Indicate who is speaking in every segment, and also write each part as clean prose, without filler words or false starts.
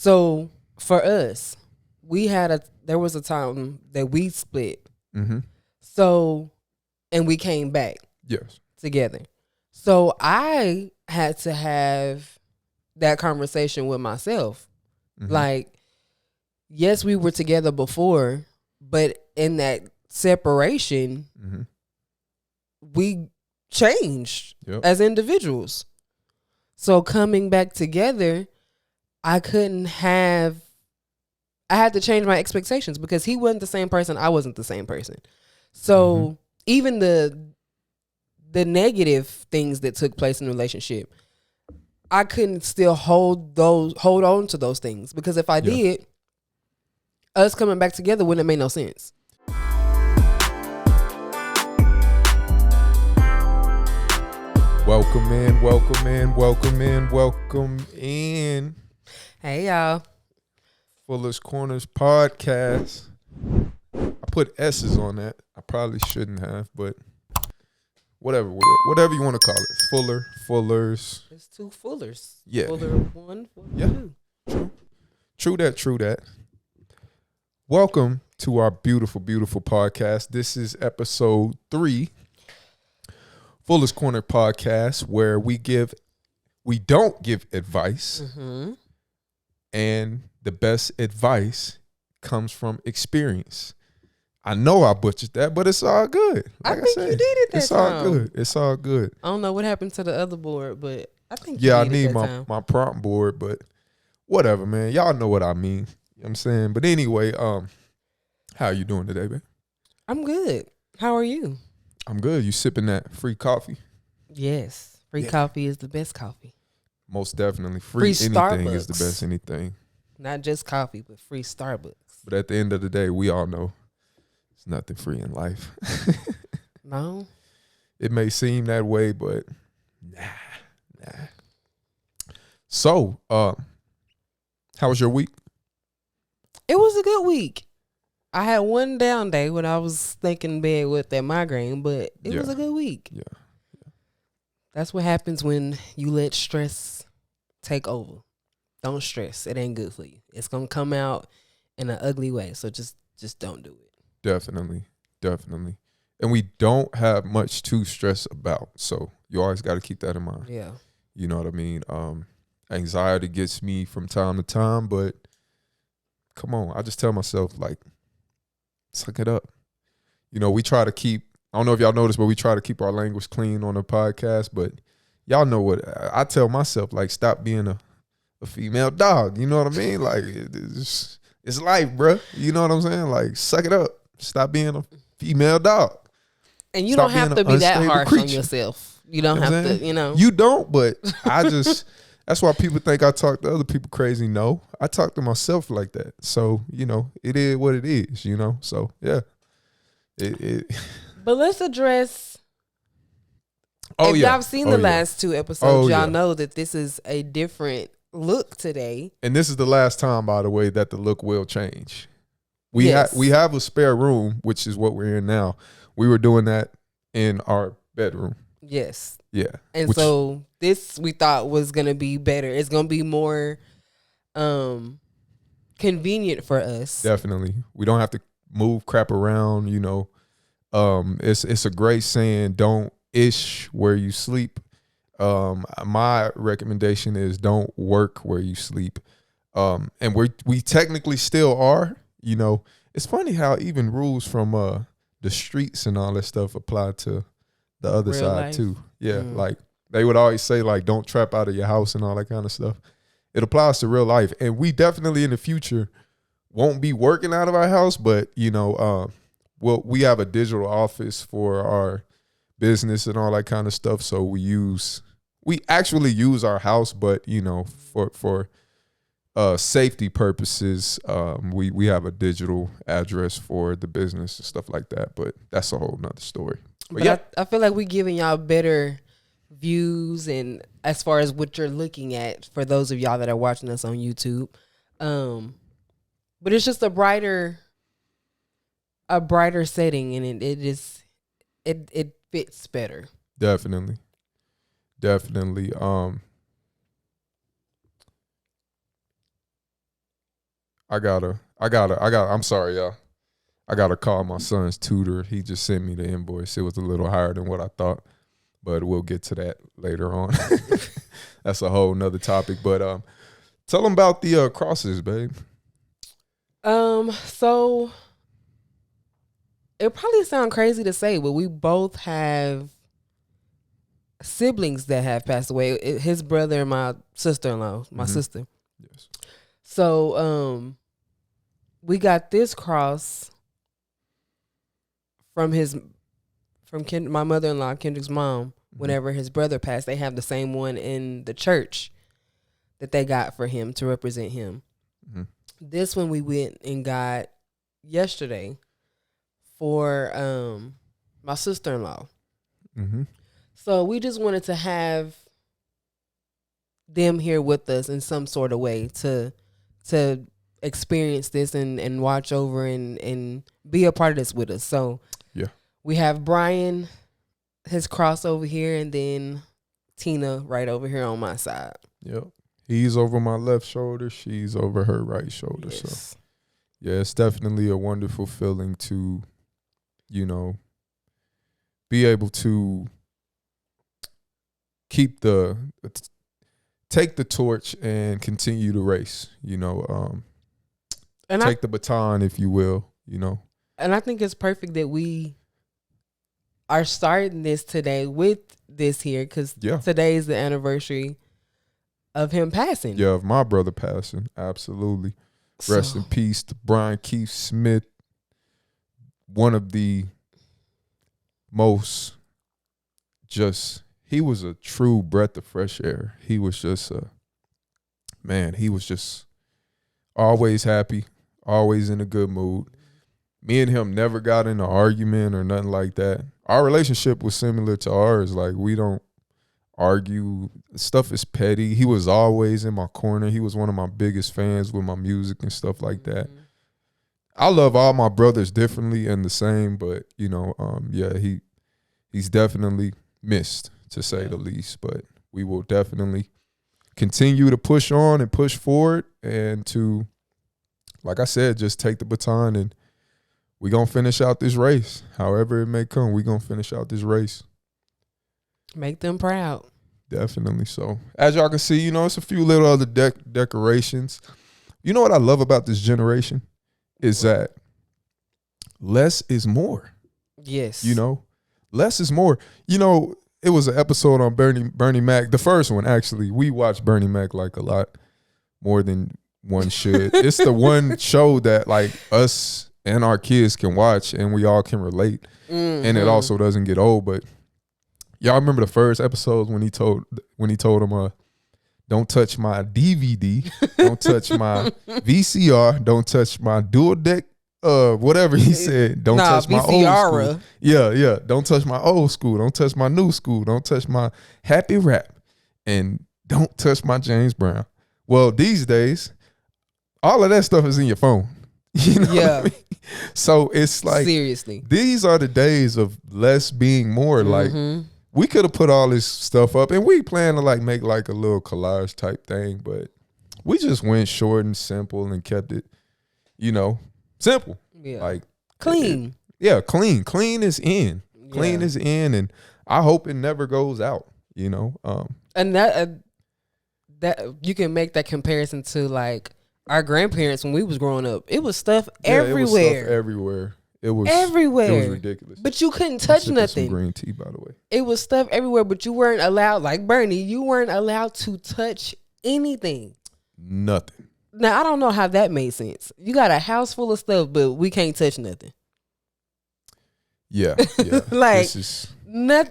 Speaker 1: So for us, there was a time that we split.
Speaker 2: Mm-hmm.
Speaker 1: So, and we came back
Speaker 2: Yes.
Speaker 1: together. So I had to have that conversation with myself.
Speaker 2: Mm-hmm.
Speaker 1: Like, yes, we were together before, but in that separation,
Speaker 2: Mm-hmm.
Speaker 1: we changed
Speaker 2: Yep.
Speaker 1: as individuals. So coming back together, I had to change my expectations because he wasn't the same person. I wasn't the same person. So even the negative things that took place in the relationship, I couldn't still hold on to those things, because if I did, us coming back together wouldn't have made no sense.
Speaker 2: Welcome in, welcome in, welcome in, welcome in.
Speaker 1: Hey, y'all.
Speaker 2: Fuller's Corners podcast. I put S's on that. I probably shouldn't have, but whatever you want to call it. Fuller's.
Speaker 1: It's two Fullers.
Speaker 2: Yeah.
Speaker 1: Fuller 1, Fuller 2.
Speaker 2: True that. Welcome to our beautiful, beautiful podcast. This is episode 3, Fuller's Corner podcast, where we don't give advice, and the best advice comes from experience. I know I butchered that, but it's all good.
Speaker 1: Like I think you did it that
Speaker 2: it's
Speaker 1: time.
Speaker 2: all good. It's all good.
Speaker 1: I don't know what happened to the other board, but I think
Speaker 2: Yeah, I
Speaker 1: you did
Speaker 2: need
Speaker 1: it that time.
Speaker 2: my prompt board, but whatever, man. Y'all know what I mean. You know what I'm saying? But anyway, how you doing today, man?
Speaker 1: I'm good. How are you?
Speaker 2: I'm good. You sipping that free coffee?
Speaker 1: Yes. Free coffee is the best coffee.
Speaker 2: Most definitely. Free anything
Speaker 1: Starbucks
Speaker 2: is the best anything.
Speaker 1: Not just coffee, but free Starbucks.
Speaker 2: But at the end of the day, we all know it's nothing free in life.
Speaker 1: No?
Speaker 2: It may seem that way, but nah. So, how was your week?
Speaker 1: It was a good week. I had one down day when I was thinking bed with that migraine, but it was a good week.
Speaker 2: Yeah.
Speaker 1: That's what happens when you let stress take over. Don't stress. It ain't good for you. It's going to come out in an ugly way. So just don't do it.
Speaker 2: Definitely. And we don't have much to stress about. So you always got to keep that in mind.
Speaker 1: Yeah.
Speaker 2: You know what I mean? Anxiety gets me from time to time, but come on. I just tell myself, like, suck it up. You know, we try to keep, I don't know if y'all noticed, but we try to keep our language clean on the podcast. But y'all know what I tell myself, like, stop being a female dog. You know what I mean? Like, it's life, bruh. You know what I'm saying? Like, suck it up. Stop being a female dog.
Speaker 1: And you don't have to be that harsh on yourself. You don't have to,
Speaker 2: You don't, but that's why people think I talk to other people crazy. No, I talk to myself like that. So, it is what it is, So, yeah.
Speaker 1: But let's address. If y'all have seen the last 2 episodes, y'all know that this is a different look today.
Speaker 2: And this is the last time, by the way, that the look will change. We have a spare room, which is what we're in now. We were doing that in our bedroom.
Speaker 1: Yes.
Speaker 2: Yeah.
Speaker 1: And so this we thought was going to be better. It's going to be more convenient for us.
Speaker 2: Definitely. We don't have to move crap around, It's a great saying, don't ish where you sleep. My recommendation is don't work where you sleep. And we technically still are, It's funny how even rules from the streets and all that stuff apply to the other
Speaker 1: Real
Speaker 2: side
Speaker 1: life.
Speaker 2: too. Yeah, like they would always say, like, don't trap out of your house and all that kind of stuff. It applies to real life, and we definitely in the future won't be working out of our house, but we have a digital office for our business and all that kind of stuff. So we actually use our house, but for safety purposes, we have a digital address for the business and stuff like that. But that's a whole nother story. But yeah,
Speaker 1: I feel like we're giving y'all better views, and as far as what you're looking at for those of y'all that are watching us on YouTube, but it's just a brighter setting, and it fits better.
Speaker 2: Definitely. I'm sorry, y'all. I gotta call my son's tutor. He just sent me the invoice. It was a little higher than what I thought, but we'll get to that later on. That's a whole nother topic. But tell them about the crosses, babe.
Speaker 1: So it probably sound crazy to say, but we both have siblings that have passed away. His brother and my sister-in-law, my sister.
Speaker 2: Yes.
Speaker 1: So we got this cross from my mother-in-law, Kendrick's mom. Whenever his brother passed, they have the same one in the church that they got for him to represent him. Mm-hmm. This one we went and got yesterday for my sister-in-law. Mm-hmm. So we just wanted to have them here with us in some sort of way to experience this and watch over and be a part of this with us. So yeah, we have Brian, his cross over here, and then Tina right over here on my side.
Speaker 2: Yep. He's over my left shoulder. She's over her right shoulder. Yes. So yeah, it's definitely a wonderful feeling to, be able to take the torch and continue the race, and take the baton, if you will,
Speaker 1: And I think it's perfect that we are starting this today with this here because today is the anniversary of him passing.
Speaker 2: Yeah, of my brother passing. Absolutely. Rest in peace to Brian Keith Smith, one of the most he was a true breath of fresh air. He was just he was just always happy, always in a good mood. Me and him never got in an argument or nothing like that. Our relationship was similar to ours. Like, we don't argue. Stuff is petty. He was always in my corner. He was one of my biggest fans with my music and stuff like that. Mm-hmm. I love all my brothers differently and the same, but, he's definitely missed, to say the least. But we will definitely continue to push on and push forward and to, like I said, just take the baton and we're going to finish out this race. However it may come, we're going to finish out this race.
Speaker 1: Make them proud.
Speaker 2: Definitely so. As y'all can see, it's a few little other decorations. You know what I love about this generation? Is that less is more.
Speaker 1: Yes.
Speaker 2: Less is more. It was an episode on Bernie Mac. The first one, actually. We watched Bernie Mac like a lot more than one should. It's the one show that like us and our kids can watch and we all can relate. Mm-hmm. And it also doesn't get old. But y'all remember the first episode when he told him, don't touch my DVD, don't touch my VCR, don't touch my dual deck, whatever he said. Don't touch my old school. Yeah. Don't touch my old school. Don't touch my new school. Don't touch my happy rap. And don't touch my James Brown. Well, these days, all of that stuff is in your phone. What I mean? So it's like, seriously, these are the days of less being more. Mm-hmm. Like, we could have put all this stuff up and we plan to like make like a little collage type thing, but we just went short and simple and kept it, simple. Yeah. Like
Speaker 1: clean.
Speaker 2: Clean. Clean is in. Clean is in, and I hope it never goes out,
Speaker 1: And that you can make that comparison to like our grandparents when we was growing up. It was stuff everywhere. It was stuff
Speaker 2: everywhere. It was
Speaker 1: everywhere.
Speaker 2: It was ridiculous.
Speaker 1: But you couldn't touch nothing.
Speaker 2: Some green tea, by the way.
Speaker 1: It was stuff everywhere, but you weren't allowed, like Bernie, you weren't allowed to touch anything.
Speaker 2: Nothing.
Speaker 1: Now, I don't know how that made sense. You got a house full of stuff, but we can't touch nothing.
Speaker 2: Yeah.
Speaker 1: Like,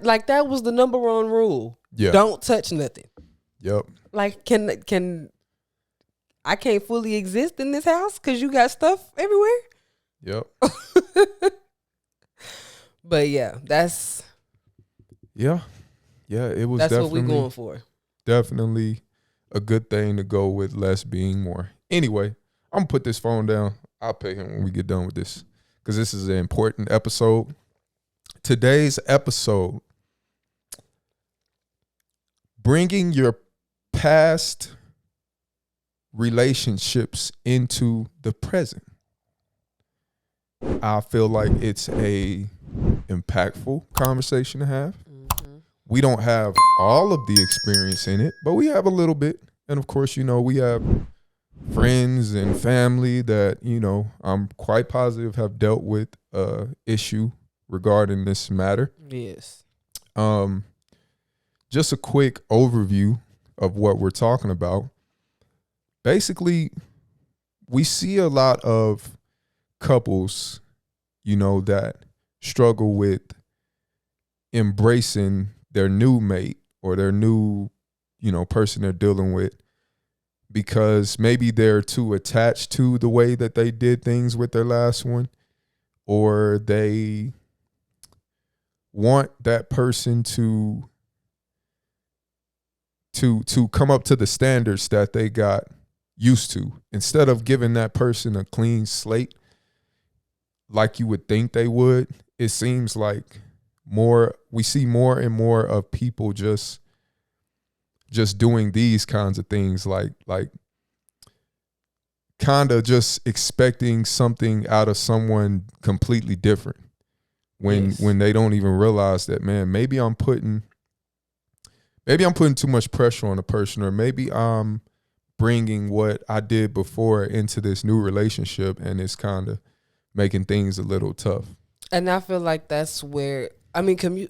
Speaker 1: like that was the number one rule.
Speaker 2: Yeah.
Speaker 1: Don't touch nothing.
Speaker 2: Yep.
Speaker 1: Like, can I can't fully exist in this house because you got stuff everywhere?
Speaker 2: Yep.
Speaker 1: But yeah, that's
Speaker 2: it was.
Speaker 1: That's what we're going for.
Speaker 2: Definitely a good thing to go with less being more. Anyway, I'm gonna put this phone down. I'll pay him when we get done with this because this is an important episode. Today's episode, bringing your past relationships into the present. I feel like it's a impactful conversation to have.
Speaker 1: Mm-hmm.
Speaker 2: We don't have all of the experience in it, but we have a little bit. And of course, we have friends and family that, I'm quite positive have dealt with issue regarding this matter.
Speaker 1: Yes.
Speaker 2: Just a quick overview of what we're talking about. Basically, we see a lot of couples, that struggle with embracing their new mate or their new, person they're dealing with, because maybe they're too attached to the way that they did things with their last one, or they want that person to come up to the standards that they got used to, instead of giving that person a clean slate like you would think they would. It seems like we see more and more of people just doing these kinds of things, like kind of just expecting something out of someone completely different when they don't even realize that, man, maybe I'm putting too much pressure on a person, or maybe I'm bringing what I did before into this new relationship, and it's kind of making things a little tough.
Speaker 1: And I feel like that's where,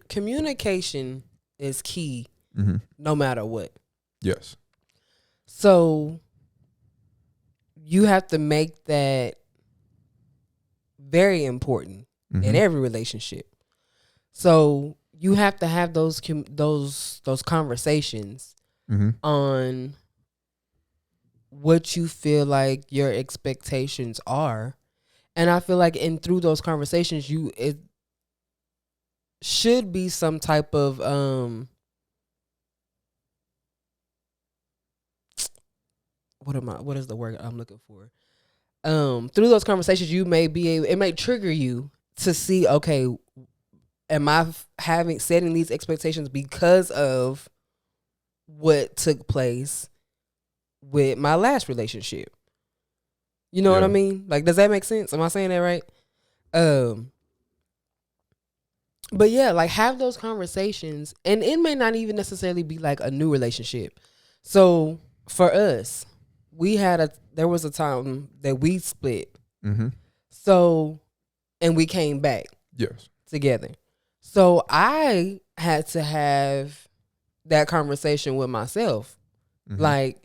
Speaker 1: communication is key, no matter what.
Speaker 2: Yes.
Speaker 1: So you have to make that very important in every relationship. So you have to have those conversations on what you feel like your expectations are. And I feel like through those conversations, it should be some type of what is the word I'm looking for? Through those conversations, you may be able, it may trigger you to see, okay, am I setting these expectations because of what took place with my last relationship? You know what I mean? Like, does that make sense? Am I saying that right? But yeah, like, have those conversations, and it may not even necessarily be like a new relationship. So for us, there was a time that we split. So, and we came back.
Speaker 2: Yes.
Speaker 1: Together. So I had to have that conversation with myself. Like,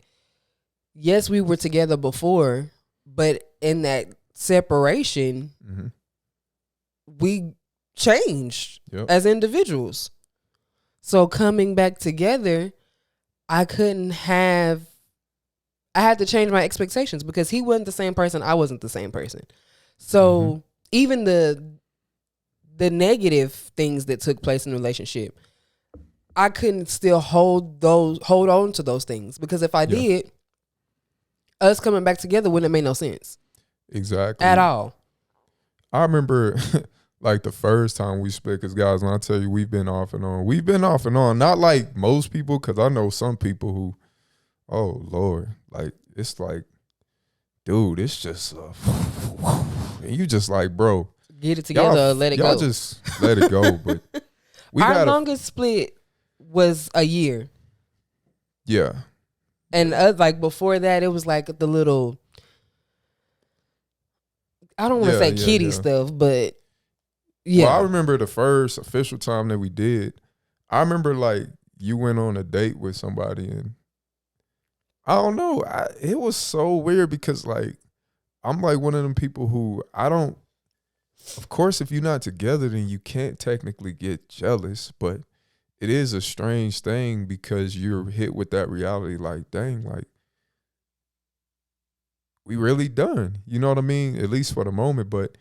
Speaker 1: yes, we were together before, but in that separation, we changed as individuals. So coming back together, I had to change my expectations, because he wasn't the same person. I wasn't the same person. So even the negative things that took place in the relationship, I couldn't still hold on to those things, because if I did, us coming back together wouldn't have made no sense.
Speaker 2: Exactly.
Speaker 1: At all.
Speaker 2: I remember like the first time we split, because guys, when I tell you we've been off and on, not like most people, because I know some people who, oh Lord, like, it's like, dude, it's just and you just like, bro,
Speaker 1: get it together, let it go.
Speaker 2: Y'all just let it go. But
Speaker 1: our longest split was a year.
Speaker 2: Yeah.
Speaker 1: And like before that, it was like the little, I don't want to say kiddie stuff, but yeah.
Speaker 2: Well, I remember the first official time that we did. I remember like you went on a date with somebody, and I don't know, it was so weird, because like I'm like one of them people who of course, if you're not together, then you can't technically get jealous, but it is a strange thing, because you're hit with that reality, like, dang, like, we really done. You know what I mean? At least for the moment, but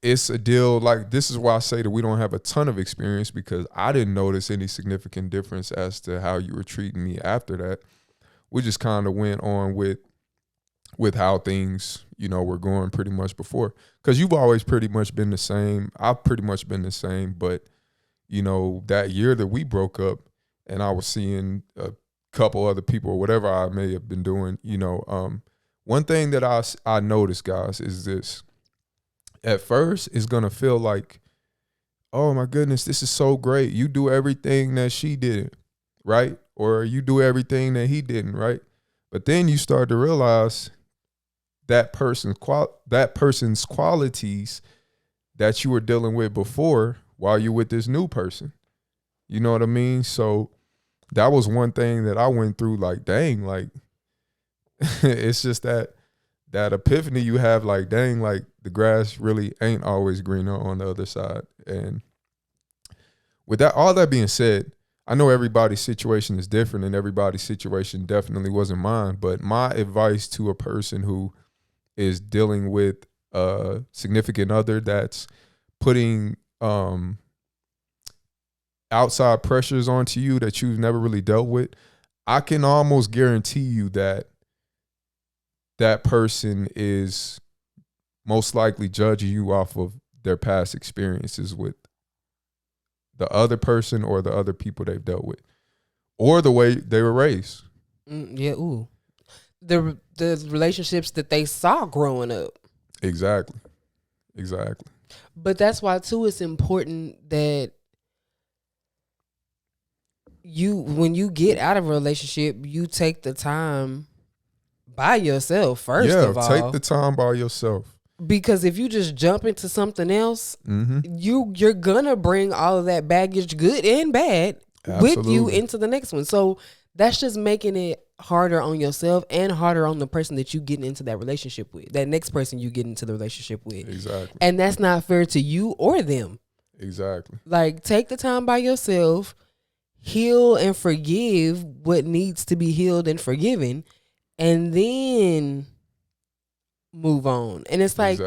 Speaker 2: it's a deal. Like, this is why I say that we don't have a ton of experience, because I didn't notice any significant difference as to how you were treating me after that. We just kind of went on with how things, were going pretty much before. Because you've always pretty much been the same. I've pretty much been the same. But, that year that we broke up, and I was seeing a couple other people or whatever I may have been doing, one thing that I noticed, guys, is this. At first, it's gonna feel like, oh my goodness, this is so great. You do everything that she did, right? Or you do everything that he didn't, right? But then you start to realize that person's qualities that you were dealing with before while you're with this new person. You know what I mean? So that was one thing that I went through, like, dang, like it's just that epiphany you have, like, dang, like the grass really ain't always greener on the other side. And with that, all that being said, I know everybody's situation is different and everybody's situation definitely wasn't mine, but my advice to a person who is dealing with a significant other that's putting outside pressures onto you that you've never really dealt with, I can almost guarantee you that that person is most likely judging you off of their past experiences with the other person or the other people they've dealt with or the way they were raised.
Speaker 1: Yeah, ooh. The relationships that they saw growing up.
Speaker 2: Exactly.
Speaker 1: But that's why too it's important that when you get out of a relationship, you take the time by yourself first of all.
Speaker 2: Take the time by yourself.
Speaker 1: Because if you just jump into something else, you're gonna bring all of that baggage, good and bad, with you into the next one. So that's just making it harder on yourself and harder on the person that you getting into that relationship with, that next person you get into the relationship with.
Speaker 2: Exactly.
Speaker 1: And that's not fair to you or them.
Speaker 2: Exactly.
Speaker 1: Like, take the time by yourself, heal and forgive what needs to be healed and forgiven, and then move on. And it's like,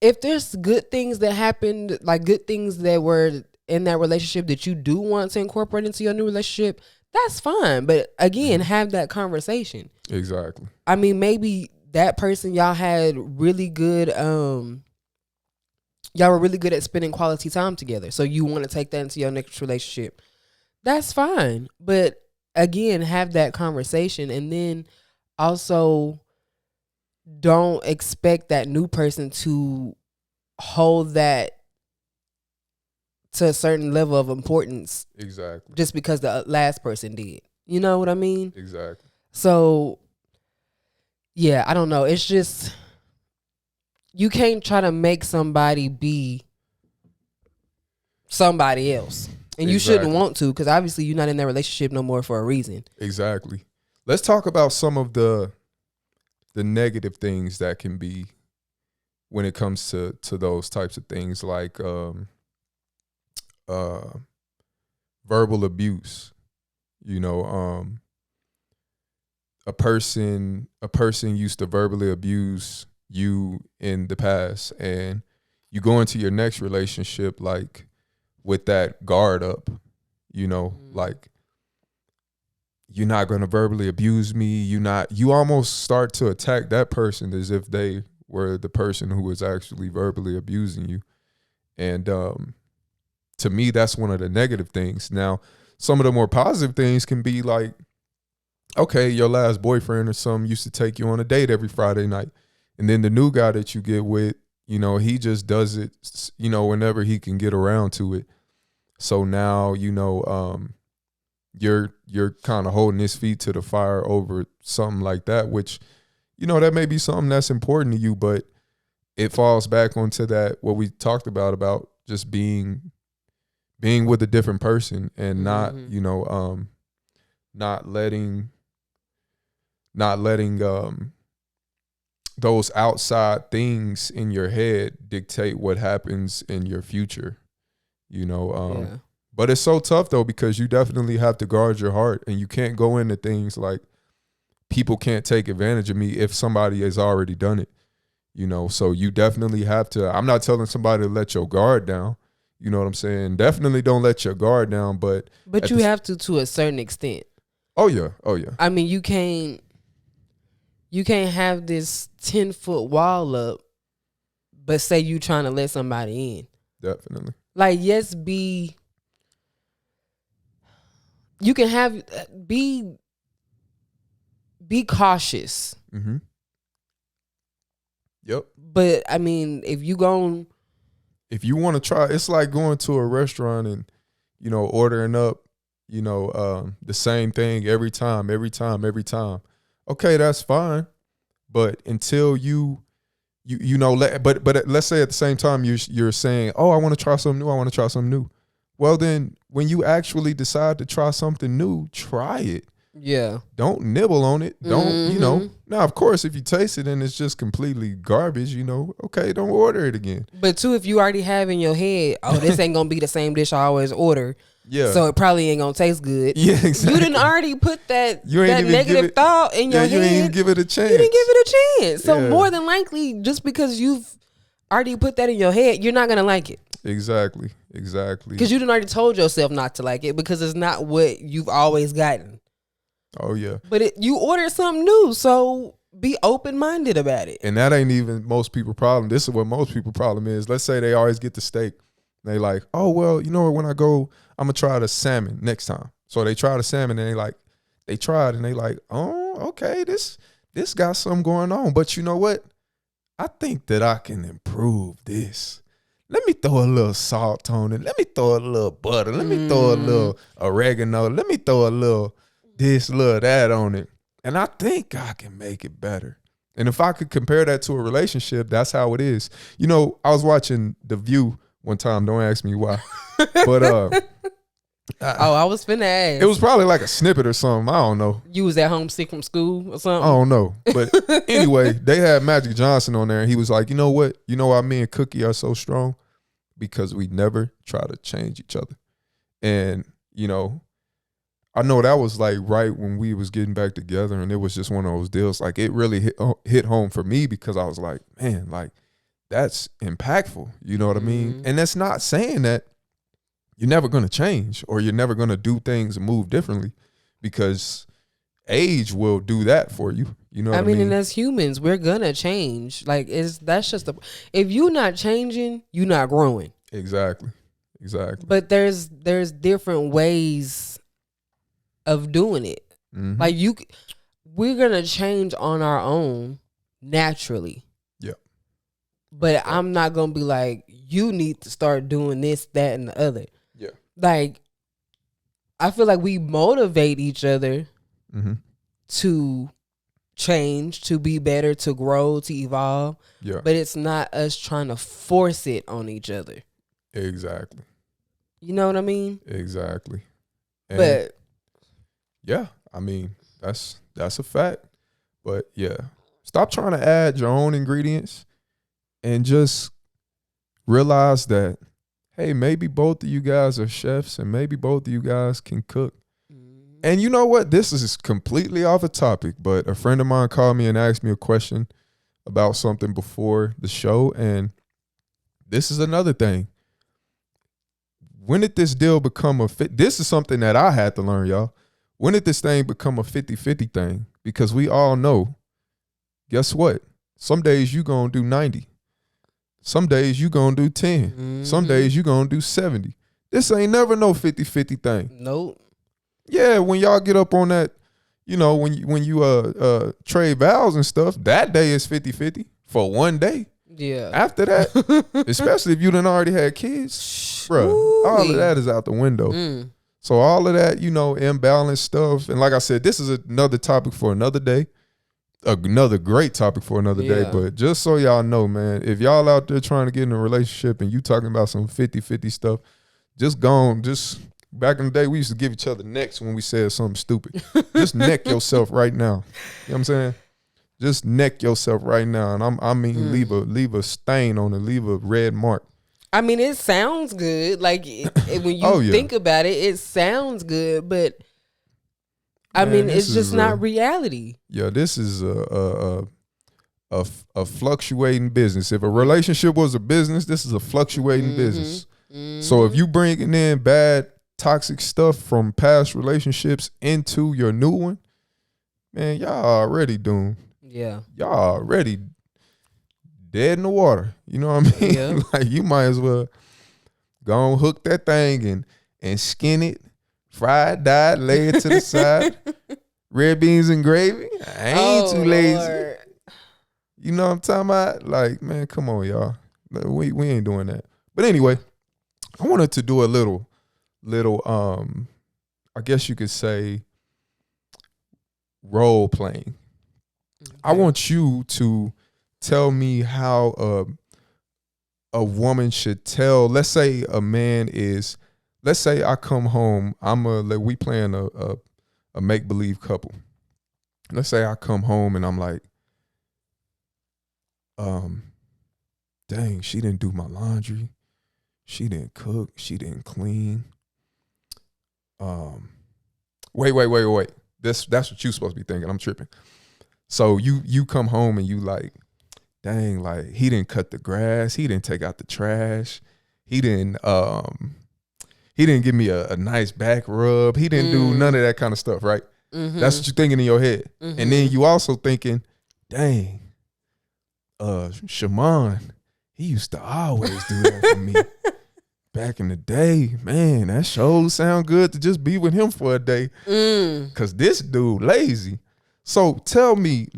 Speaker 1: if there's good things that happened, like good things that were in that relationship that you do want to incorporate into your new relationship, that's fine. But again, have that conversation.
Speaker 2: Exactly.
Speaker 1: I mean, maybe that person, y'all had really good, y'all were really good at spending quality time together. So you want to take that into your next relationship. That's fine. But again, have that conversation, and then also don't expect that new person to hold that to a certain level of importance.
Speaker 2: Exactly.
Speaker 1: Just because the last person did. You know what I mean?
Speaker 2: Exactly.
Speaker 1: So, yeah, I don't know. It's just, you can't try to make somebody be somebody else. And you shouldn't want to, because obviously you're not in that relationship no more for a reason.
Speaker 2: Exactly. Let's talk about some of the negative things that can be when it comes to those types of things, like verbal abuse. A person used to verbally abuse you in the past, and you go into your next relationship like with that guard up, like, you're not going to verbally abuse me. You almost start to attack that person as if they were the person who was actually verbally abusing you. And to me, that's one of the negative things. Now, some of the more positive things can be like, okay, your last boyfriend or something used to take you on a date every Friday night. And then the new guy that you get with, he just does it, whenever he can get around to it. So now, you're kind of holding his feet to the fire over something like that, which, that may be something that's important to you, but it falls back onto that, what we talked about just being with a different person and not, not letting those outside things in your head dictate what happens in your future, But it's so tough though, because you definitely have to guard your heart, and you can't go into things like, people can't take advantage of me if somebody has already done it, so you definitely have to. I'm not telling somebody to let your guard down, you know what I'm saying? Definitely don't let your guard down, but
Speaker 1: you have to a certain extent.
Speaker 2: Oh yeah.
Speaker 1: I mean, you can't have this 10-foot wall up, but say you trying to let somebody in.
Speaker 2: Definitely.
Speaker 1: Like, yes, be you can have be cautious.
Speaker 2: Mm-hmm. Yep.
Speaker 1: But I mean, if you want
Speaker 2: to try, it's like going to a restaurant and, ordering up, the same thing every time. Okay, that's fine. But until but let's say at the same time you're saying, oh, I want to try something new. Well, then when you actually decide to try something new, try it.
Speaker 1: Yeah.
Speaker 2: Don't nibble on it. Don't, Now, of course, if you taste it and it's just completely garbage, okay, don't order it again.
Speaker 1: But too, if you already have in your head, oh, this ain't going to be the same dish I always order.
Speaker 2: Yeah.
Speaker 1: So it probably ain't going to taste good.
Speaker 2: Yeah, exactly.
Speaker 1: You didn't already put that negative thought in your head.
Speaker 2: You ain't even give it a chance.
Speaker 1: You didn't give it a chance. So more than likely, just because you've already put that in your head, you're not going to like it.
Speaker 2: Exactly.
Speaker 1: Because you done already told yourself not to like it because it's not what you've always gotten.
Speaker 2: Oh, yeah.
Speaker 1: But you ordered something new, so be open-minded about it.
Speaker 2: And that ain't even most people's problem. This is what most people's problem is. Let's say they always get the steak. They like, oh, well, you know what? When I go, I'm going to try the salmon next time. So they try the salmon and they tried and they like, oh, okay, this got something going on. But you know what? I think that I can improve this. Let me throw a little salt on it. Let me throw a little butter. Let me throw a little oregano. Let me throw a little this, little that on it. And I think I can make it better. And if I could compare that to a relationship, that's how it is. I was watching The View one time. Don't ask me why. But
Speaker 1: I was finna ask.
Speaker 2: It was probably like a snippet or something. I don't know.
Speaker 1: You was at home sick from school or something?
Speaker 2: I don't know. But anyway, they had Magic Johnson on there and he was like, you know what? You know why me and Cookie are so strong? Because we never try to change each other. And, I know that was like right when we was getting back together and it was just one of those deals. Like it really hit home for me because I was like, man, like that's impactful. You know what I mean? And that's not saying that you're never going to change or you're never going to do things and move differently because age will do that for you. You know what I mean?
Speaker 1: And as humans, we're going to change. Like that's just if you're not changing, you're not growing.
Speaker 2: Exactly.
Speaker 1: But there's different ways of doing it.
Speaker 2: Mm-hmm.
Speaker 1: Like we're going to change on our own naturally.
Speaker 2: Yeah.
Speaker 1: But I'm not going to be like, you need to start doing this, that, and the other.
Speaker 2: Yeah.
Speaker 1: Like, I feel like we motivate each other to change, to be better, to grow, to evolve.
Speaker 2: Yeah.
Speaker 1: But it's not us trying to force it on each other.
Speaker 2: Exactly.
Speaker 1: You know what I mean?
Speaker 2: Exactly. And
Speaker 1: but
Speaker 2: yeah, I mean, that's a fact. But yeah, stop trying to add your own ingredients and just realize that, hey, maybe both of you guys are chefs and maybe both of you guys can cook. And you know what? This is completely off the topic, but a friend of mine called me and asked me a question about something before the show. And this is another thing. When did this deal become a fit? This is something that I had to learn, y'all. When did this thing become a 50-50 thing? Because we all know, guess what? Some days you going to do 90. Some days you going to do 10. Some days you going to do 70. This ain't never no 50-50 thing.
Speaker 1: Nope.
Speaker 2: Yeah, when y'all get up on that, when you trade vows and stuff, that day is 50-50 for one day.
Speaker 1: Yeah.
Speaker 2: After that, especially if you done already had kids, bro, all of that is out the window. So all of that, imbalanced stuff. And like I said, this is another topic for another day. Another great topic for another day. But just so y'all know, man, if y'all out there trying to get in a relationship and you talking about some 50-50 stuff, just back in the day, we used to give each other necks when we said something stupid. Just neck yourself right now. You know what I'm saying? Just neck yourself right now. And leave a stain on it, leave a red mark.
Speaker 1: I mean, it sounds good. Like when you think about it, it sounds good, but it's just not reality. Yeah,
Speaker 2: this is a fluctuating business. If a relationship was a business, this is a fluctuating business. So if you bringing in bad, toxic stuff from past relationships into your new one, man, y'all already doomed.
Speaker 1: Yeah,
Speaker 2: y'all already dead in the water. You know what I mean?
Speaker 1: Yeah.
Speaker 2: Like you might as well go and hook that thing and skin it fried, dyed, lay it to the side. Red beans and gravy. I ain't too lazy.
Speaker 1: Lord.
Speaker 2: You know what I'm talking about? Like, man, come on, y'all. We ain't doing that. But anyway, I wanted to do a little, I guess you could say, role playing. Okay. I want you to tell me how a woman should tell. Let's say a man is. Let's say I come home. We playing a make believe couple. Let's say I come home and I'm like, dang, she didn't do my laundry. She didn't cook. She didn't clean. Wait. That's what you supposed to be thinking. I'm tripping. So you come home and you like, dang, like he didn't cut the grass. He didn't take out the trash. He didn't give me a nice back rub. He didn't do none of that kind of stuff, right? Mm-hmm. That's what you're thinking in your head. Mm-hmm. And then you also thinking, dang, Shaman, he used to always do that for me. Back in the day, man, that sure sound good to just be with him for a day. Cause this dude lazy. So tell me,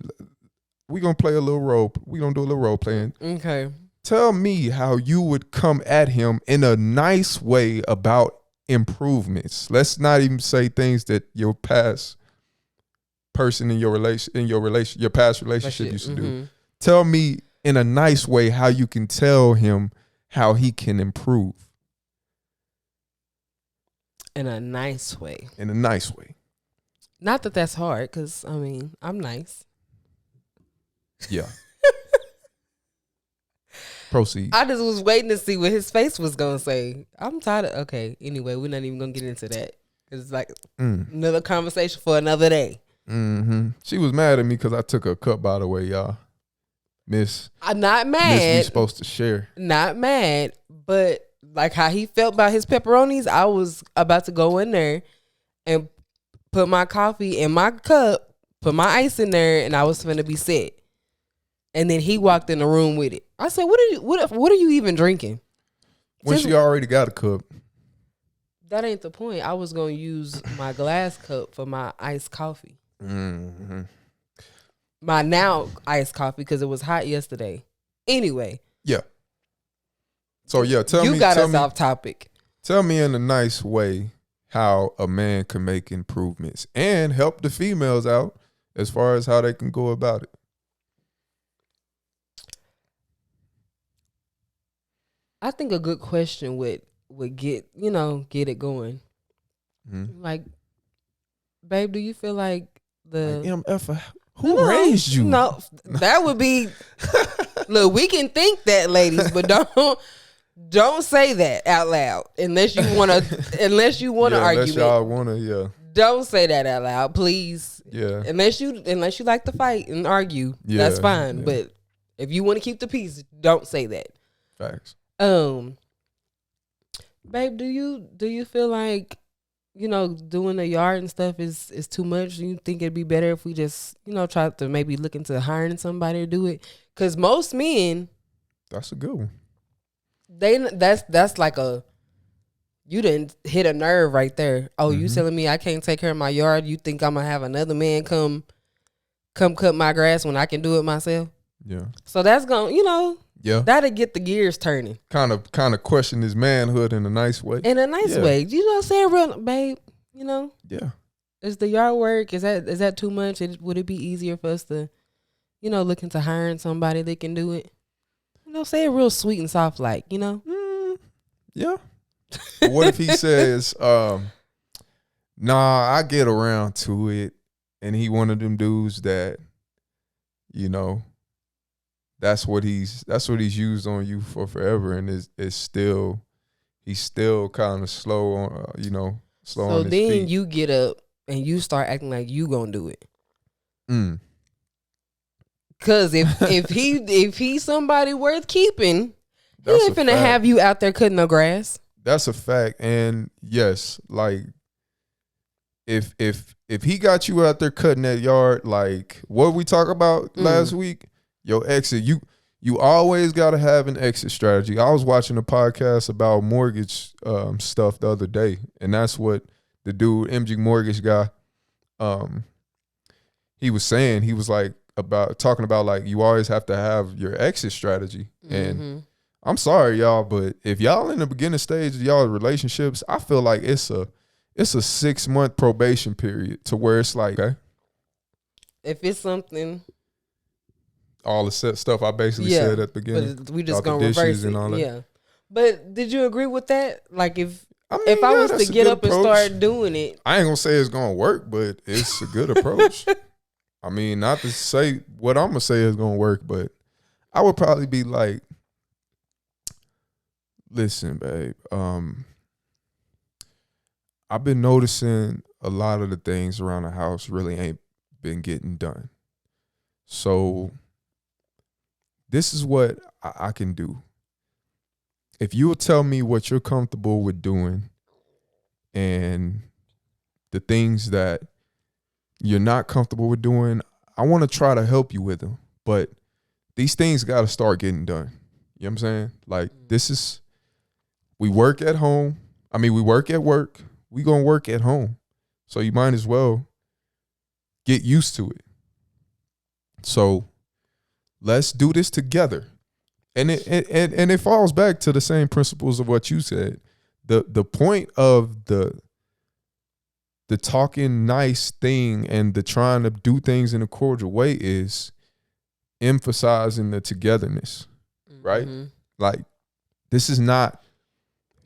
Speaker 2: we're gonna play a little role. We're gonna do a little role playing.
Speaker 1: Okay.
Speaker 2: Tell me how you would come at him in a nice way about improvements. Let's not even say things that your past person in your past relationship used to do. Tell me in a nice way how you can tell him how he can improve.
Speaker 1: In a nice way.
Speaker 2: In a nice way.
Speaker 1: Not that that's hard, because, I mean, I'm nice.
Speaker 2: Yeah. Proceed.
Speaker 1: I just was waiting to see what his face was going to say. I'm tired of, okay, anyway, we're not even going to get into that. It's like another conversation for another day. Mm-hmm.
Speaker 2: She was mad at me because I took her cup, by the way, y'all. Miss.
Speaker 1: I'm not mad.
Speaker 2: Miss, we supposed to share.
Speaker 1: Not mad, but like how he felt about his pepperonis, I was about to go in there and put my coffee in my cup, put my ice in there, and I was finna be set. And then he walked in the room with it. I said, what are you even drinking?
Speaker 2: When she already got a cup.
Speaker 1: That ain't the point. I was going to use my glass cup for my iced coffee. Mm-hmm. My now iced coffee because it was hot yesterday. Anyway.
Speaker 2: Yeah. So, yeah, tell me.
Speaker 1: You got us off topic.
Speaker 2: Tell me in a nice way how a man can make improvements and help the females out as far as how they can go about it.
Speaker 1: I think a good question would get it going. Mm-hmm. Like, babe, do you feel like the
Speaker 2: MF? Who raised you?
Speaker 1: No, that would be. Look, we can think that, ladies, but don't say that out loud unless you want to. Unless you want to argue.
Speaker 2: Unless y'all want to, yeah.
Speaker 1: Don't say that out loud, please.
Speaker 2: Yeah.
Speaker 1: Unless you like to fight and argue, that's fine. Yeah. But if you want to keep the peace, don't say that.
Speaker 2: Facts.
Speaker 1: Babe, do you feel like, doing the yard and stuff is too much? Do you think it'd be better if we just, try to maybe look into hiring somebody to do it? Because most men,
Speaker 2: that's a good one.
Speaker 1: That's like you didn't hit a nerve right there. Oh, you telling me I can't take care of my yard? You think I'm gonna have another man come cut my grass when I can do it myself?
Speaker 2: Yeah.
Speaker 1: So that's gonna,
Speaker 2: yeah,
Speaker 1: that'll get the gears turning.
Speaker 2: Kind of question his manhood in a nice way.
Speaker 1: In a nice way. You know what I'm saying, real babe?
Speaker 2: Yeah.
Speaker 1: Is the yard work, is that too much? Would it be easier for us to, look into hiring somebody that can do it? Say it real sweet and soft like,
Speaker 2: Yeah. But what if he says, nah, I get around to it, and he one of them dudes that, that's what he's used on you for forever, and he's still kind of slow on, slow on his feet. So then
Speaker 1: you get up and you start acting like you gonna do it. Cause if he's somebody worth keeping, he ain't finna have you out there cutting no grass.
Speaker 2: That's a fact. And yes, like if he got you out there cutting that yard, like what we talked about last week, your exit, you always got to have an exit strategy. I was watching a podcast about mortgage stuff the other day, and that's what the dude MG Mortgage guy, he was saying, he was like talking about like you always have to have your exit strategy. And I'm sorry, y'all, but if y'all in the beginning stage of y'all relationships, I feel like it's a 6-month probation period to where it's like, okay,
Speaker 1: if it's something,
Speaker 2: all the stuff I basically said at the beginning,
Speaker 1: but we just
Speaker 2: about
Speaker 1: gonna reverse it.
Speaker 2: and all that.
Speaker 1: Yeah, but did you agree with that? Like if
Speaker 2: I mean,
Speaker 1: if I was
Speaker 2: that's
Speaker 1: to
Speaker 2: a
Speaker 1: get
Speaker 2: good
Speaker 1: up and
Speaker 2: approach.
Speaker 1: start doing it,
Speaker 2: I ain't gonna say it's gonna work, but it's a good approach. I mean, not to say what I'm gonna say is gonna work, but I would probably be like, listen, babe, I've been noticing a lot of the things around the house really ain't been getting done. So this is what I can do. If you will tell me what you're comfortable with doing and the things that you're not comfortable with doing, I want to try to help you with them. But these things got to start getting done. You know what I'm saying? Like, we work at home. I mean, we work at work. We gonna work at home. So you might as well get used to it. So let's do this together. And it falls back to the same principles of what you said. The point of the talking nice thing and the trying to do things in a cordial way is emphasizing the togetherness, right? Like, this is not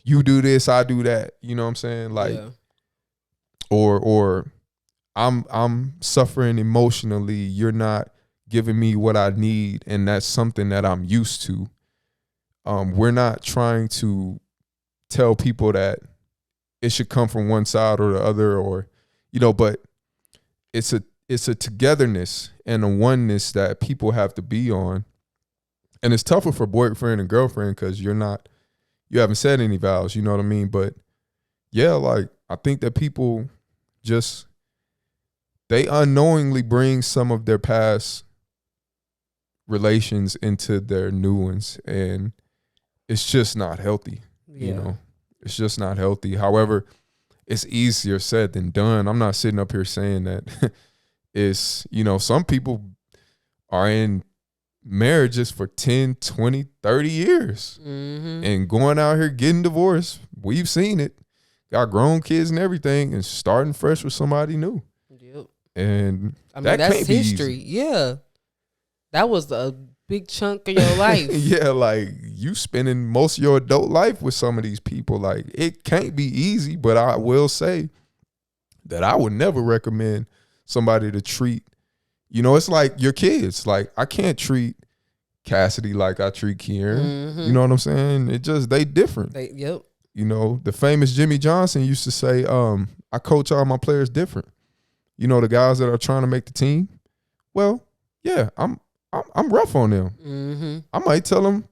Speaker 2: you do this, I do that. You know what I'm saying? Like, or I'm suffering emotionally. You're not giving me what I need, and that's something that I'm used to. We're not trying to tell people that it should come from one side or the other, or, you know, but it's a togetherness and a oneness that people have to be on. And it's tougher for boyfriend and girlfriend because you haven't said any vows, you know what I mean? But yeah, like, I think that people they unknowingly bring some of their past relations into their new ones, and it's just not healthy. You know, it's just not healthy. However, it's easier said than done. I'm not sitting up here saying that it's, you know, some people are in marriages for 10, 20, 30 years and going out here getting divorced. We've seen it. Got grown kids and everything and starting fresh with somebody new.
Speaker 1: Yep.
Speaker 2: And
Speaker 1: I mean, that's history. Yeah. That was a big chunk of your life.
Speaker 2: Yeah, like, you spending most of your adult life with some of these people. Like, it can't be easy, but I will say that I would never recommend somebody to treat, you know, it's like your kids. Like, I can't treat Cassidy like I treat Kieran. You know what I'm saying? It just, they different.
Speaker 1: Yep.
Speaker 2: You know, the famous Jimmy Johnson used to say, I coach all my players different. You know, the guys that are trying to make the team. Well, yeah, I'm rough on them. I might tell them,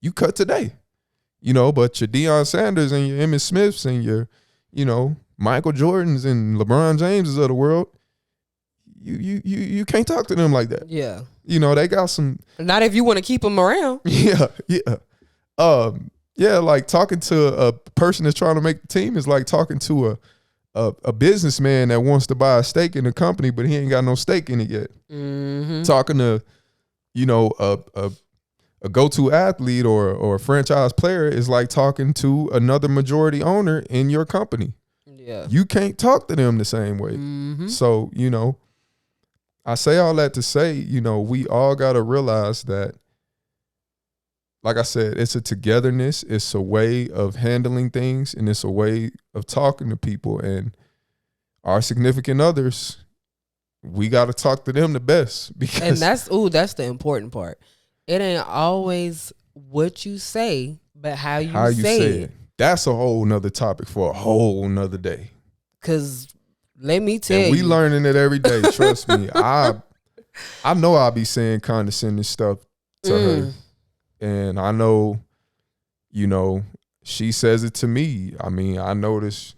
Speaker 2: you cut today. You know, but your Deion Sanders and your Emmitt Smiths and your, you know, Michael Jordans and LeBron Jameses of the world, you can't talk to them like that.
Speaker 1: Yeah.
Speaker 2: You know, they got some.
Speaker 1: Not if you want to keep them around.
Speaker 2: Yeah. Yeah, like, talking to a person that's trying to make the team is like talking to a businessman that wants to buy a stake in the company, but he ain't got no stake in it yet. Talking to, you know, a go-to athlete or a franchise player is like talking to another majority owner in your company. Yeah. You can't talk to them the same way. So, you know, I say all that to say, you know, we all got to realize that, like I said, it's a togetherness. It's a way of handling things, and it's a way of talking to people. And our significant others, we got to talk to them the best. Because,
Speaker 1: and that's the important part. It ain't always what you say, but how you say it.
Speaker 2: That's a whole nother topic for a whole nother day.
Speaker 1: Because let me tell you.
Speaker 2: We learning it every day. Trust me. I know I'll be saying condescending stuff to her. And I know, you know, she says it to me. I mean, I notice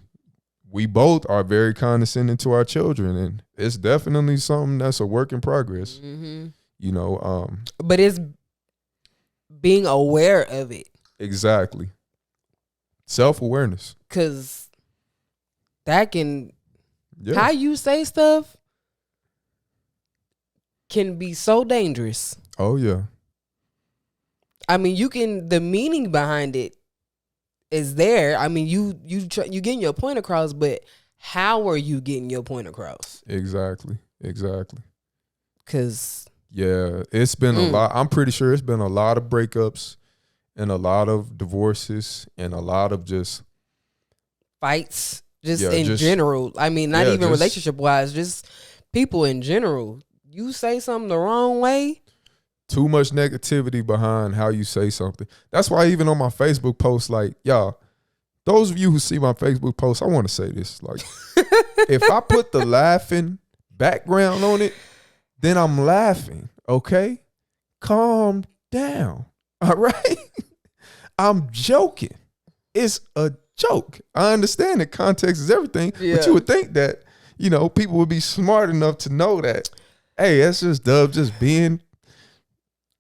Speaker 2: we both are very condescending to our children, and it's definitely something that's a work in progress. You know,
Speaker 1: but it's being aware of it.
Speaker 2: Exactly. Self-awareness.
Speaker 1: Because that can how you say stuff can be so dangerous.
Speaker 2: Oh yeah.
Speaker 1: I mean, the meaning behind it is there. I mean, you getting your point across, but how are you getting your point across?
Speaker 2: Exactly.
Speaker 1: Because
Speaker 2: it's been a lot. I'm pretty sure it's been a lot of breakups and a lot of divorces and a lot of just
Speaker 1: fights, in general. I mean, not even relationship wise, just people in general. You say something the wrong way.
Speaker 2: Too much negativity behind how you say something. That's why even on my Facebook post, like, y'all, those of you who see my Facebook post, I want to say this. Like, if I put the laughing background on it, then I'm laughing, okay? Calm down, all right? I'm joking. It's a joke. I understand that context is everything, but you would think that, people would be smart enough to know that, hey, that's just Dub just being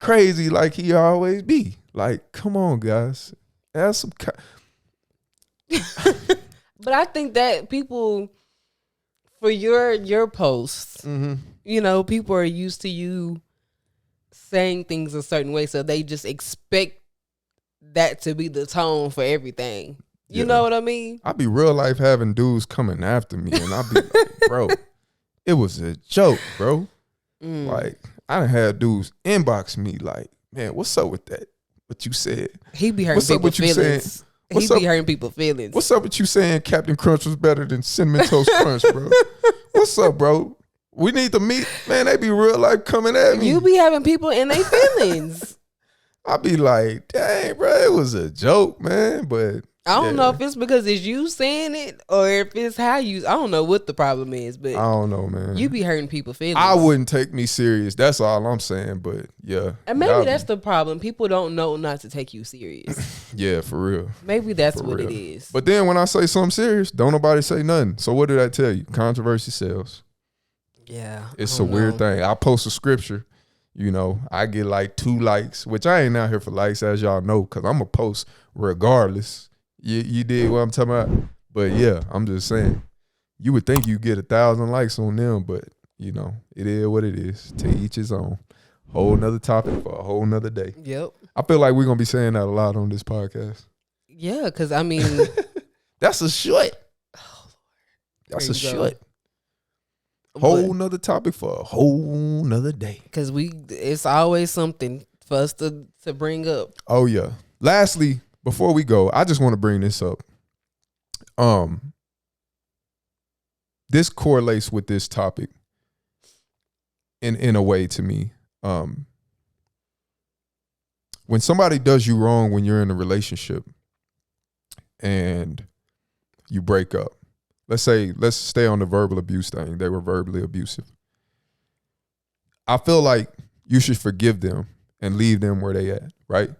Speaker 2: crazy like he always be. Like, come on, guys. Have some
Speaker 1: But I think that people, for your posts, people are used to you saying things a certain way, so they just expect that to be the tone for everything. You know what I mean?
Speaker 2: I be real life having dudes coming after me, and I be like, bro, it was a joke, bro. Like, I done had dudes inbox me like, man, what's up with that? What you said?
Speaker 1: He be hurting people's feelings. He be hurting people's feelings.
Speaker 2: What's up with you saying Captain Crunch was better than Cinnamon Toast Crunch, bro? What's up, bro? We need to meet. Man, they be real life coming at me.
Speaker 1: You be having people in their feelings.
Speaker 2: I be like, dang, bro, it was a joke, man. But
Speaker 1: I don't know if it's because it's you saying it or if it's how you. I don't know what the problem is, but
Speaker 2: I don't know, man.
Speaker 1: You be hurting people's feelings.
Speaker 2: I wouldn't take me serious. That's all I'm saying. But yeah,
Speaker 1: and maybe that's the problem. People don't know not to take you serious.
Speaker 2: Yeah, for real.
Speaker 1: Maybe that's what it is.
Speaker 2: But then when I say something serious, don't nobody say nothing. So what did I tell you? Controversy sells.
Speaker 1: Yeah,
Speaker 2: it's a weird thing. I post a scripture. I get like 2 likes, which I ain't out here for likes, as y'all know, because I'm going to post regardless. You did what I'm talking about? But yeah, I'm just saying. You would think you get 1,000 likes on them, but, it is what it is. To each his own. Whole nother topic for a whole nother day.
Speaker 1: Yep.
Speaker 2: I feel like we're going to be saying that a lot on this podcast.
Speaker 1: Yeah, because, I mean.
Speaker 2: That's a short.
Speaker 1: Oh, Lord.
Speaker 2: That's a short. Whole nother topic for a whole nother day.
Speaker 1: Because it's always something for us to bring up.
Speaker 2: Oh, yeah. Lastly, before we go, I just want to bring this up. This correlates with this topic in a way to me. When somebody does you wrong when you're in a relationship and you break up, let's stay on the verbal abuse thing. They were verbally abusive. I feel like you should forgive them and leave them where they at, right?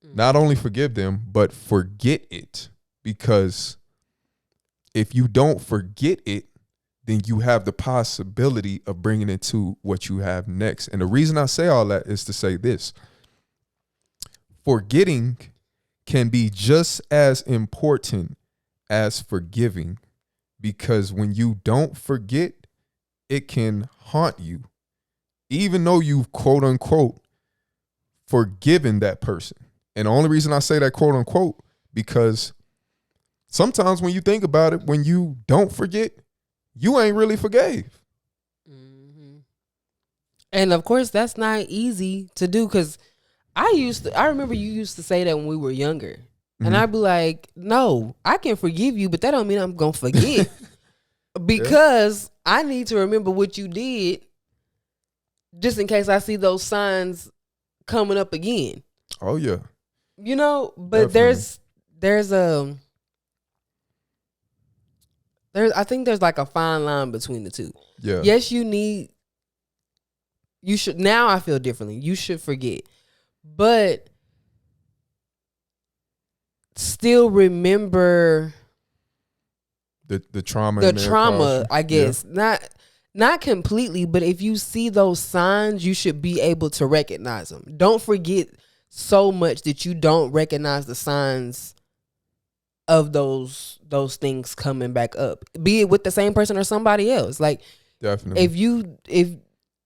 Speaker 2: Not only forgive them, but forget it. Because if you don't forget it, then you have the possibility of bringing it to what you have next. And the reason I say all that is to say this. Forgetting can be just as important as forgiving, because when you don't forget, it can haunt you. Even though you've quote unquote forgiven that person. And the only reason I say that quote unquote, because sometimes when you think about it, when you don't forget, you ain't really forgave.
Speaker 1: Mm-hmm. And of course, that's not easy to do, because I remember you used to say that when we were younger. Mm-hmm. And I'd be like, no, I can forgive you, but that don't mean I'm going to forget. Because I need to remember what you did just in case I see those signs coming up again.
Speaker 2: Oh, yeah.
Speaker 1: But definitely. I think there's like a fine line between the two.
Speaker 2: Yeah.
Speaker 1: Yes, you should, now I feel differently. You should forget. But still remember
Speaker 2: the trauma.
Speaker 1: The trauma, I guess. Yeah. Not completely, but if you see those signs, you should be able to recognize them. Don't forget so much that you don't recognize the signs of those things coming back up, be it with the same person or somebody else. Like,
Speaker 2: Definitely.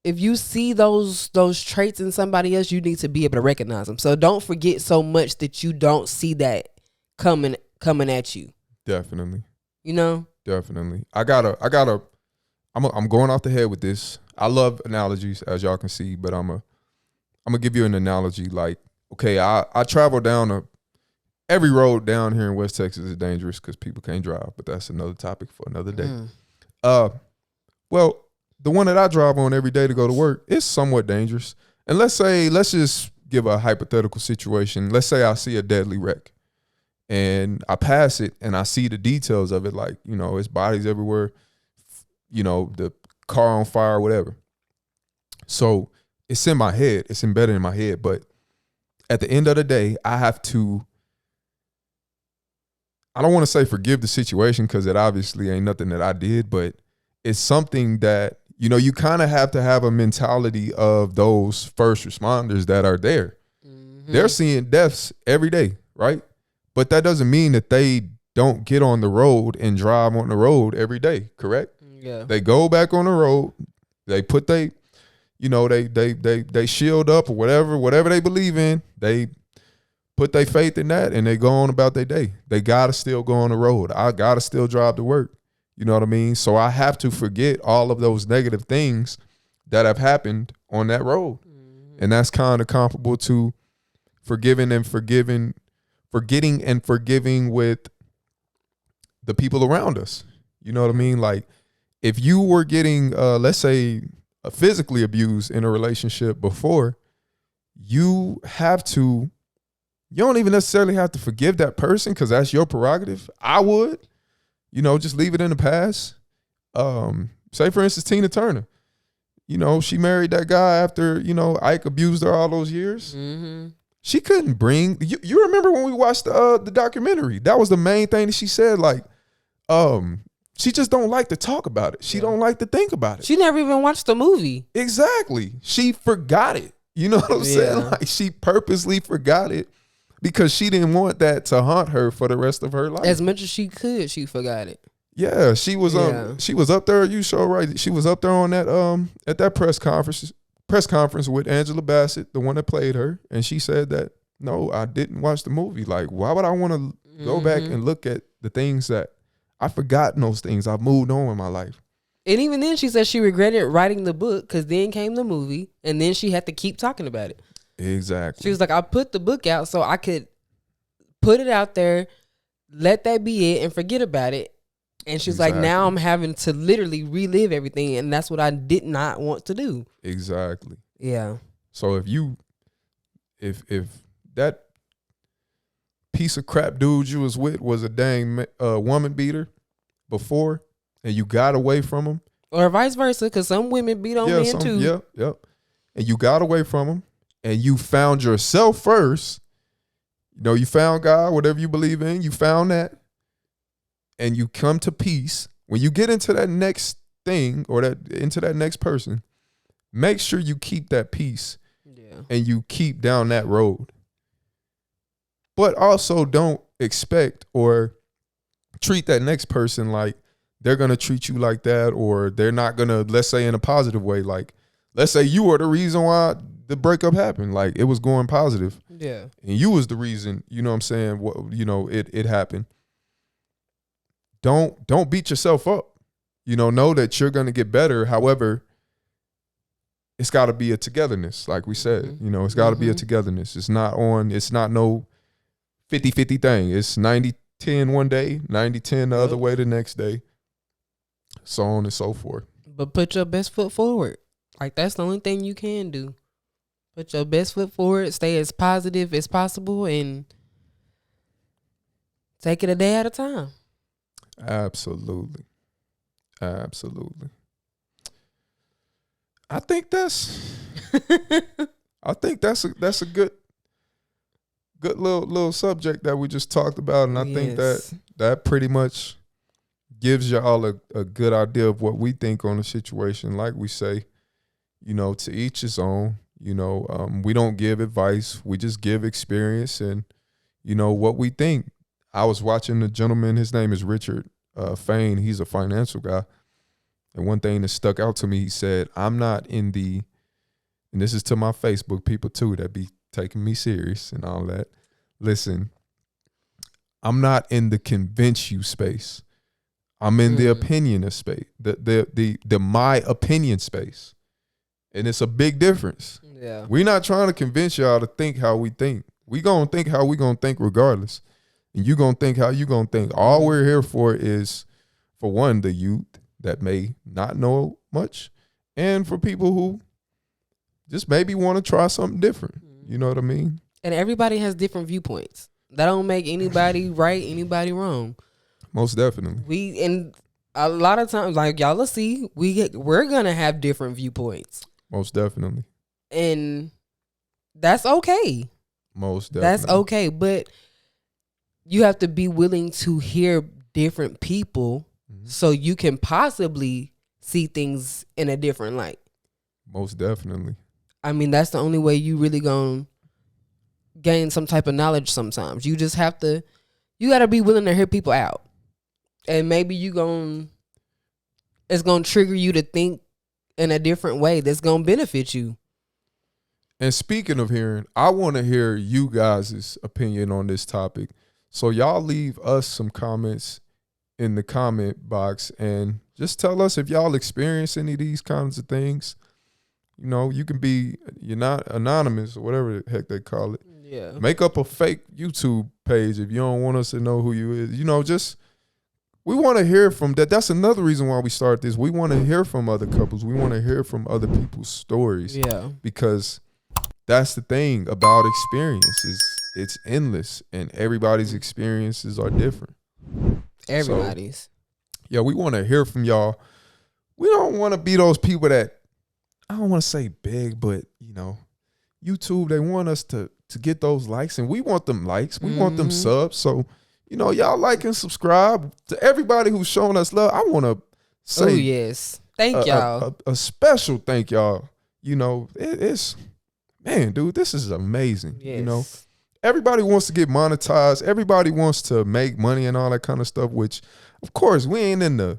Speaker 1: if you see those traits in somebody else, you need to be able to recognize them. So don't forget so much that you don't see that coming at you.
Speaker 2: Definitely.
Speaker 1: You know?
Speaker 2: Definitely. I'm going off the head with this. I love analogies, as y'all can see, but I'm gonna give you an analogy. Like, okay, I travel down every road down here in West Texas is dangerous because people can't drive, but that's another topic for another day. Well, the one that I drive on every day to go to work is somewhat dangerous. And let's just give a hypothetical situation. Let's say I see a deadly wreck and I pass it and I see the details of it, like, it's bodies everywhere, the car on fire, whatever. So it's in my head, it's embedded in my head. But at the end of the day, I don't want to say forgive the situation because it obviously ain't nothing that I did, but it's something that, you kind of have to have a mentality of those first responders that are there. Mm-hmm. They're seeing deaths every day, right? But that doesn't mean that they don't get on the road and drive on the road every day, correct?
Speaker 1: Yeah.
Speaker 2: They go back on the road. They put they shield up or whatever they believe in. They put their faith in that and they go on about their day. They gotta still go on the road. I gotta still drive to work. You know what I mean? So I have to forget all of those negative things that have happened on that road. Mm-hmm. And that's kind of comparable to forgetting and forgiving with the people around us. You know what I mean? Like, if you were getting, let's say, physically abused in a relationship before, you don't even necessarily have to forgive that person because that's your prerogative. I would. Just leave it in the past. Say, for instance, Tina Turner. She married that guy after, Ike abused her all those years. Mm-hmm. She couldn't bring... You remember when we watched the documentary? That was the main thing that she said. Like, she just don't like to talk about it. She don't like to think about it.
Speaker 1: She never even watched the movie.
Speaker 2: Exactly. She forgot it. You know what I'm saying? Like, she purposely forgot it because she didn't want that to haunt her for the rest of her life.
Speaker 1: As much as she could, she forgot it.
Speaker 2: Yeah, she was up there. You so right. She was up there on that at that press conference with Angela Bassett, the one that played her, and she said that, no, I didn't watch the movie. Like, why would I want to go back and look at the things that I've forgotten? Those things I've moved on in my life.
Speaker 1: And even then, she said she regretted writing the book because then came the movie, and then she had to keep talking about it.
Speaker 2: Exactly.
Speaker 1: She was like, I put the book out so I could put it out there, let that be it, and forget about it. And she's like, now I'm having to literally relive everything, and that's what I did not want to do.
Speaker 2: Exactly.
Speaker 1: Yeah.
Speaker 2: So if that piece of crap dude you was with was a dang woman beater before, and you got away from him,
Speaker 1: or vice versa, because some women beat on men too.
Speaker 2: Yep. And you got away from him, and you found yourself first. You found God, whatever you believe in, you found that. And you come to peace. When you get into that next thing or into that next person, make sure you keep that peace. Yeah. And you keep down that road. But also don't expect or treat that next person like they're going to treat you like that, or they're not going to, let's say in a positive way. Like, let's say you were the reason why the breakup happened. Like, it was going positive.
Speaker 1: Yeah. And
Speaker 2: you was the reason, you know what I'm saying, it happened. Don't beat yourself up. Know that you're going to get better. However, it's got to be a togetherness, like we said. Mm-hmm. It's got to be a togetherness. It's not no 50-50 thing. It's 90-10 one day, 90-10 the other way the next day, so on and so forth.
Speaker 1: But put your best foot forward. Like, that's the only thing you can do. Put your best foot forward, stay as positive as possible, and take it a day at a time.
Speaker 2: Absolutely. I think that's a good little subject that we just talked about, and I think that pretty much gives y'all a good idea of what we think on the situation. Like we say, to each his own. We don't give advice. We just give experience and what we think. I was watching the gentleman, his name is Richard Fain. He's a financial guy. And one thing that stuck out to me, he said, I'm not in the, and this is to my Facebook people too that be taking me serious and all that. Listen, I'm not in the convince you space. I'm in the opinion of space, the my opinion space. And it's a big difference.
Speaker 1: Yeah.
Speaker 2: We're not trying to convince y'all to think how we think. We gonna think how we gonna think regardless. And you gonna think how you gonna think. All we're here for is, for one, the youth that may not know much, and for people who just maybe want to try something different. You know what I mean?
Speaker 1: And everybody has different viewpoints. That don't make anybody right, anybody wrong.
Speaker 2: Most definitely.
Speaker 1: And a lot of times, like y'all will see, we're gonna have different viewpoints.
Speaker 2: Most definitely.
Speaker 1: And that's okay.
Speaker 2: Most definitely.
Speaker 1: That's okay. But you have to be willing to hear different people so you can possibly see things in a different light.
Speaker 2: Most definitely.
Speaker 1: I mean, that's the only way you really gonna gain some type of knowledge sometimes. You just have to, you gotta be willing to hear people out. And maybe it's gonna trigger you to think in a different way that's gonna benefit you.
Speaker 2: And speaking of hearing, I want to hear you guys' opinion on this topic. So y'all leave us some comments in the comment box and just tell us if y'all experience any of these kinds of things. You know, you're not anonymous or whatever the heck they call it.
Speaker 1: Yeah.
Speaker 2: Make up a fake YouTube page if you don't want us to know who you is. You know, just, we want to hear from that. That's another reason why we start this. We want to hear from other couples. We want to hear from other people's stories.
Speaker 1: Yeah.
Speaker 2: Because that's the thing about experience, is it's endless and everybody's experiences are different.
Speaker 1: Everybody's.
Speaker 2: So, yeah, we want to hear from y'all. We don't want to be those people that, I don't want to say big, but you know, YouTube, they want us to get those likes, and we want them likes. We want them subs. So, you know, y'all like and subscribe. To everybody who's showing us love, I want to say,
Speaker 1: oh yes, thank y'all.
Speaker 2: A special thank y'all. You know, it's, man, dude, this is amazing.
Speaker 1: Yes.
Speaker 2: You know, everybody wants to get monetized. Everybody wants to make money and all that kind of stuff, which, of course, we ain't in the,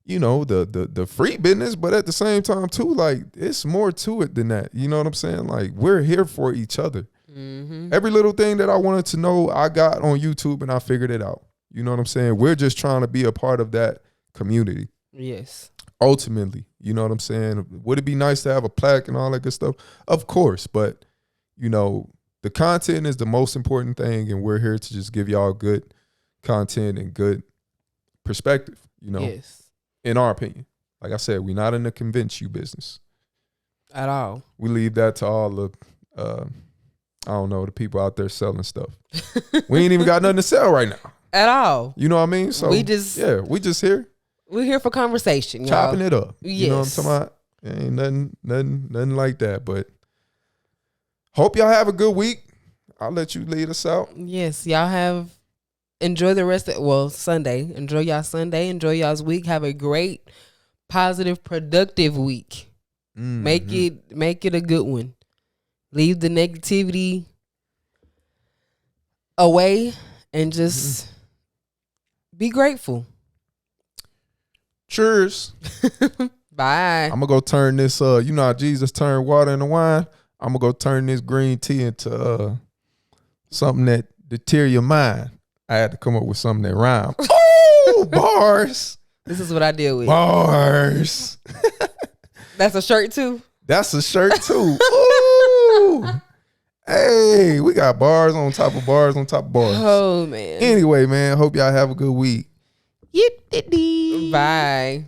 Speaker 2: you know, the free business, but at the same time too, like, it's more to it than that. You know what I'm saying? Like, we're here for each other. Every little thing that I wanted to know, I got on YouTube and I figured it out. You know what I'm saying? We're just trying to be a part of that community.
Speaker 1: Yes.
Speaker 2: Ultimately, you know what I'm saying? Would it be nice to have a plaque and all that good stuff? Of course, but you know, the content is the most important thing, and we're here to just give y'all good content and good perspective, you know,
Speaker 1: yes,
Speaker 2: in our opinion. Like I said, we're not in the convince you business
Speaker 1: at all.
Speaker 2: We leave that to all the, I don't know, the people out there selling stuff. We ain't even got nothing to sell right now.
Speaker 1: At all.
Speaker 2: You know what I mean? So we just here.
Speaker 1: We're here for conversation,
Speaker 2: chopping
Speaker 1: y'all.
Speaker 2: it up.
Speaker 1: Yes.
Speaker 2: You know what I'm talking about? Ain't nothing like that. But hope y'all have a good week. I'll let you lead us out.
Speaker 1: Yes, y'all enjoy the rest of, Sunday. Enjoy y'all Sunday. Enjoy y'all's week. Have a great, positive, productive week. Make it a good one. Leave the negativity away and just be grateful.
Speaker 2: Cheers.
Speaker 1: Bye.
Speaker 2: I'm going to go turn this, you know how Jesus turned water into wine? I'm going to go turn this green tea into something that deter your mind. I had to come up with something that rhymed. Oh, bars.
Speaker 1: This is what I deal with.
Speaker 2: Bars.
Speaker 1: That's a shirt too?
Speaker 2: That's a shirt too. Ooh. Hey, we got bars on top of bars on top of bars.
Speaker 1: Oh, man.
Speaker 2: Anyway, man, hope y'all have a good week.
Speaker 1: Bye.